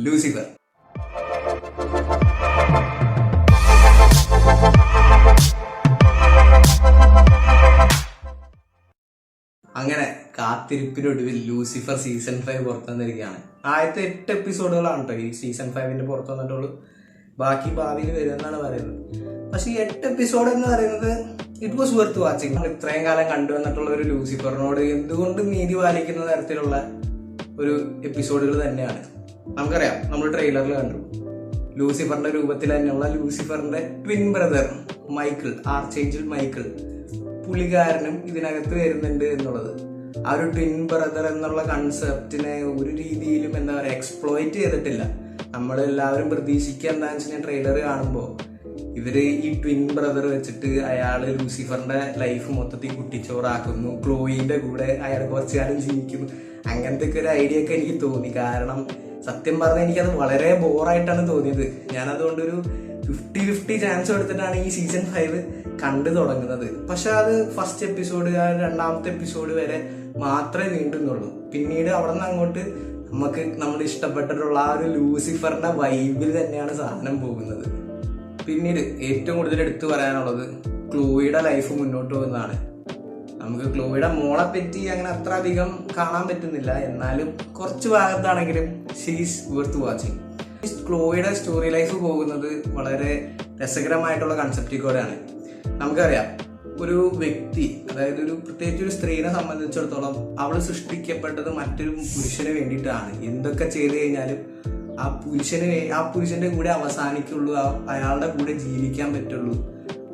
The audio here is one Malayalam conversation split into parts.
ലൂസിഫർ. അങ്ങനെ കാത്തിരിപ്പിനൊടുവിൽ ലൂസിഫർ സീസൺ 5 പുറത്തു വന്നിരിക്കുകയാണ്. ആദ്യത്തെ 8 എപ്പിസോഡുകളാണ് കേട്ടോ ഈ സീസൺ 5 പുറത്തു വന്നിട്ടുള്ളൂ. ബാക്കി ഭാവിയിൽ വരുമെന്നാണ് പറയുന്നത്. പക്ഷെ ഈ 8 എപ്പിസോഡ് എന്ന് പറയുന്നത് ഇറ്റ് വാസ് വർത്ത് വാച്ചിങ്. നമ്മൾ ഇത്രയും കാലം കണ്ടുവന്നിട്ടുള്ള ഒരു ലൂസിഫറിനോട് എന്തുകൊണ്ടും നീതി പാലിക്കുന്ന തരത്തിലുള്ള ഒരു എപ്പിസോഡുകൾ തന്നെയാണ്. നമുക്കറിയാം, നമ്മൾ ട്രെയിലറിൽ കണ്ടു ലൂസിഫറിന്റെ രൂപത്തിൽ തന്നെയുള്ള ലൂസിഫറിന്റെ ട്വിൻ ബ്രദർ മൈക്കിൾ, ആർച്ചേഞ്ചൽ മൈക്കിൾ, പുള്ളിക്കാരനും ഇതിനകത്ത് വരുന്നുണ്ട് എന്നുള്ളത്. ആ ഒരു ട്വിൻ ബ്രദർ എന്നുള്ള കൺസെപ്റ്റിനെ ഒരു രീതിയിലും എന്താ പറയുക എക്സ്പ്ലോയിറ്റ് ചെയ്തിട്ടില്ല. നമ്മളെല്ലാവരും പ്രതീക്ഷിക്കുക എന്താണെന്ന് വെച്ച് കഴിഞ്ഞാൽ ട്രെയിലർ കാണുമ്പോൾ ഇവര് ഈ ട്വിൻ ബ്രദർ വെച്ചിട്ട് അയാള് ലൂസിഫറിന്റെ ലൈഫ് മൊത്തത്തിൽ കുട്ടിച്ചോറാക്കുന്നു, ക്ലോയിന്റെ കൂടെ അയാൾ കുറച്ചു കാലം ജീവിക്കുന്നു, അങ്ങനത്തെ ഒക്കെ ഒരു ഐഡിയ ഒക്കെ എനിക്ക് തോന്നി. കാരണം സത്യം പറഞ്ഞാൽ എനിക്കത് വളരെ ബോറായിട്ടാണ് തോന്നിയത്. ഞാനതുകൊണ്ടൊരു 50-50 ചാൻസ് എടുത്തിട്ടാണ് ഈ സീസൺ 5 കണ്ടു തുടങ്ങുന്നത്. പക്ഷെ അത് ഫസ്റ്റ് എപ്പിസോഡ്, രണ്ടാമത്തെ എപ്പിസോഡ് വരെ മാത്രമേ നീണ്ടുന്നുള്ളൂ. പിന്നീട് അവിടെ നിന്ന് അങ്ങോട്ട് നമുക്ക് നമ്മൾ ഇഷ്ടപ്പെട്ടിട്ടുള്ള ആ ഒരു ലൂസിഫറിന്റെ വൈബിൽ തന്നെയാണ് സാധനം പോകുന്നത്. പിന്നീട് ഏറ്റവും കൂടുതൽ എടുത്തു പറയാനുള്ളത് ക്ലോയിയുടെ ലൈഫ് മുന്നോട്ട് പോകുന്നതാണ്. നമുക്ക് ക്ലോയിയുടെ മോളെ പറ്റി അങ്ങനെ അത്ര അധികം കാണാൻ പറ്റുന്നില്ല, എന്നാലും കുറച്ച് ഭാഗത്താണെങ്കിലും ഷീസ് വർത്ത് വാച്ചിങ്. ക്ലോയിയുടെ സ്റ്റോറി ലൈഫ് പോകുന്നത് വളരെ രസകരമായിട്ടുള്ള കൺസെപ്റ്റിൽ കൂടെയാണ്. നമുക്കറിയാം, ഒരു വ്യക്തി, അതായത് ഒരു പ്രത്യേകിച്ച് ഒരു സ്ത്രീനെ സംബന്ധിച്ചിടത്തോളം അവൾ സൃഷ്ടിക്കപ്പെട്ടത് മറ്റൊരു പുരുഷന് വേണ്ടിയിട്ടാണ്. എന്തൊക്കെ ചെയ്തു കഴിഞ്ഞാലും ആ പുരുഷന്റെ കൂടെ അവസാനിക്കുള്ളൂ, അയാളുടെ കൂടെ ജീവിക്കാൻ പറ്റുള്ളൂ.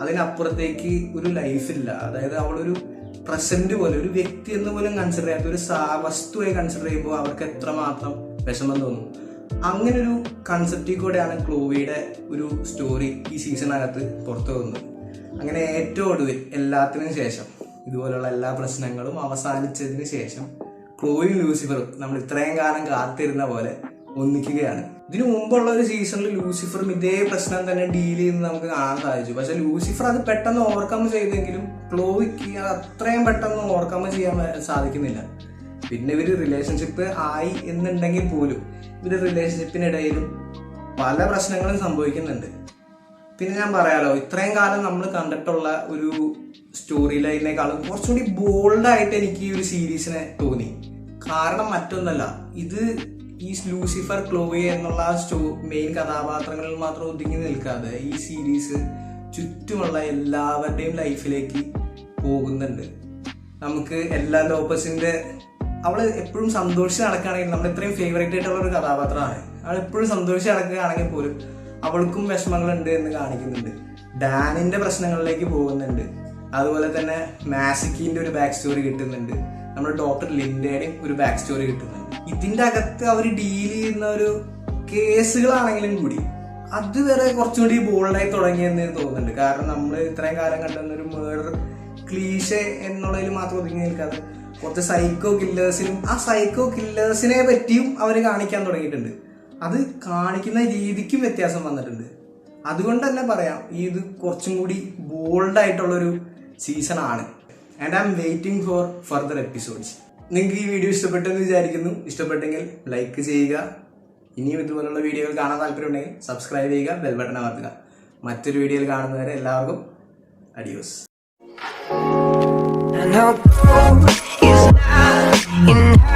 അതിനപ്പുറത്തേക്ക് ഒരു ലൈഫില്ല. അതായത് അവളൊരു പ്രസന്റ് പോലെ, ഒരു വ്യക്തി എന്ന് പോലും കൺസിഡർ ചെയ്യാത്ത ഒരു വസ്തുവായി കൺസിഡർ ചെയ്യുമ്പോൾ അവർക്ക് എത്രമാത്രം വിഷമം തോന്നും. അങ്ങനെ ഒരു കൺസെപ്റ്റിൽ കൂടെയാണ് ക്ലോയിയുടെ ഒരു സ്റ്റോറി ഈ സീസണിനകത്ത് പുറത്തു പോകുന്നത്. അങ്ങനെ ഏറ്റവും ഒടുവിൽ എല്ലാത്തിനും ശേഷം, ഇതുപോലുള്ള എല്ലാ പ്രശ്നങ്ങളും അവസാനിച്ചതിന് ശേഷം ക്ലോയും ലൂസിഫറും നമ്മൾ ഇത്രയും കാലം കാത്തിരുന്ന പോലെ ഒന്നിക്കുകയാണ്. ഇതിനു മുമ്പുള്ള ഒരു സീസണിൽ ലൂസിഫറും ഇതേ പ്രശ്നം തന്നെ ഡീൽ ചെയ്യുന്നത് നമുക്ക് കാണാൻ സാധിച്ചു. പക്ഷെ ലൂസിഫർ അത് പെട്ടെന്ന് ഓവർകം ചെയ്തെങ്കിലും ക്ലോയ്ക്ക് അത് അത്രയും പെട്ടെന്ന് ഓവർകം ചെയ്യാൻ സാധിക്കുന്നില്ല. പിന്നെ ഇവര് റിലേഷൻഷിപ്പ് ആയി എന്നുണ്ടെങ്കിൽ പോലും ഇവര് റിലേഷൻഷിപ്പിനിടയിലും പല പ്രശ്നങ്ങളും സംഭവിക്കുന്നുണ്ട്. പിന്നെ ഞാൻ പറയാലോ, ഇത്രയും കാലം നമ്മൾ കണ്ടിട്ടുള്ള ഒരു സ്റ്റോറി ലൈനിനേക്കാളും കുറച്ചുകൂടി ബോൾഡായിട്ട് എനിക്ക് ഈ ഒരു സീരീസിനെ തോന്നി. കാരണം മറ്റൊന്നല്ല, ഇത് ഈ ലൂസിഫർ, ക്ലോയി എന്നുള്ള മെയിൻ കഥാപാത്രങ്ങളിൽ മാത്രം ഒതുങ്ങി നിൽക്കാതെ ഈ സീരീസ് ചുറ്റുമുള്ള എല്ലാവരുടെയും ലൈഫിലേക്ക് പോകുന്നുണ്ട്. നമുക്ക് എല്ലാ ലോപ്പസിന്റെ അവള് എപ്പോഴും സന്തോഷിച്ച് നടക്കുകയാണെങ്കിൽ, നമ്മൾ ഇത്രയും ഫേവറേറ്റ് ആയിട്ടുള്ള ഒരു കഥാപാത്രമാണ്, അവൾ എപ്പോഴും സന്തോഷിച്ച് നടക്കുകയാണെങ്കിൽ പോലും അവൾക്കും വിഷമങ്ങളുണ്ട് എന്ന് കാണിക്കുന്നുണ്ട്. ഡാനിന്റെ പ്രശ്നങ്ങളിലേക്ക് പോകുന്നുണ്ട്. അതുപോലെ തന്നെ മാസിക്കിന്റെ ഒരു ബാക്ക് സ്റ്റോറി കിട്ടുന്നുണ്ട്. നമ്മുടെ ഡോക്ടർ ലിൻഡയുടെയും ഒരു ബാക്ക് സ്റ്റോറി കിട്ടുന്നുണ്ട്. ഇതിന്റെ അകത്ത് അവർ ഡീൽ ചെയ്യുന്ന ഒരു കേസുകളാണെങ്കിലും കൂടി അതുവരെ കുറച്ചുകൂടി ബോൾഡായി തുടങ്ങിയെന്ന് തോന്നുന്നുണ്ട്. കാരണം നമ്മൾ ഇത്രയും കാലം കണ്ടുവന്ന ഒരു മേർഡർ ക്ലീഷേ എന്നുള്ളതിൽ മാത്രം ഒതുങ്ങി നിൽക്കാതെ കുറച്ച് സൈക്കോ കില്ലേഴ്സിനും ആ സൈക്കോ കില്ലേഴ്സിനെ പറ്റിയും അവർ കാണിക്കാൻ തുടങ്ങിയിട്ടുണ്ട്. അത് കാണിക്കുന്ന രീതിക്കും വ്യത്യാസം വന്നിട്ടുണ്ട്. അതുകൊണ്ട് തന്നെ പറയാം, ഇത് കുറച്ചും കൂടി ബോൾഡായിട്ടുള്ളൊരു സീസൺ ആണ്. And I M waiting for further episodes. നിങ്ങൾക്ക് ഈ വീഡിയോ ഇഷ്ടപ്പെട്ടെന്ന് വിചാരിക്കുന്നു. ഇഷ്ടപ്പെട്ടെങ്കിൽ ലൈക്ക് ചെയ്യുക. ഇനിയും ഇതുപോലുള്ള വീഡിയോകൾ കാണാൻ താല്പര്യമുണ്ടെങ്കിൽ സബ്സ്ക്രൈബ് ചെയ്യുക, ബെൽ ബട്ടൺ അമർത്തുക. മറ്റൊരു വീഡിയോയിൽ കാണുന്നവരെ എല്ലാവർക്കും അഡിയോസ്. is not in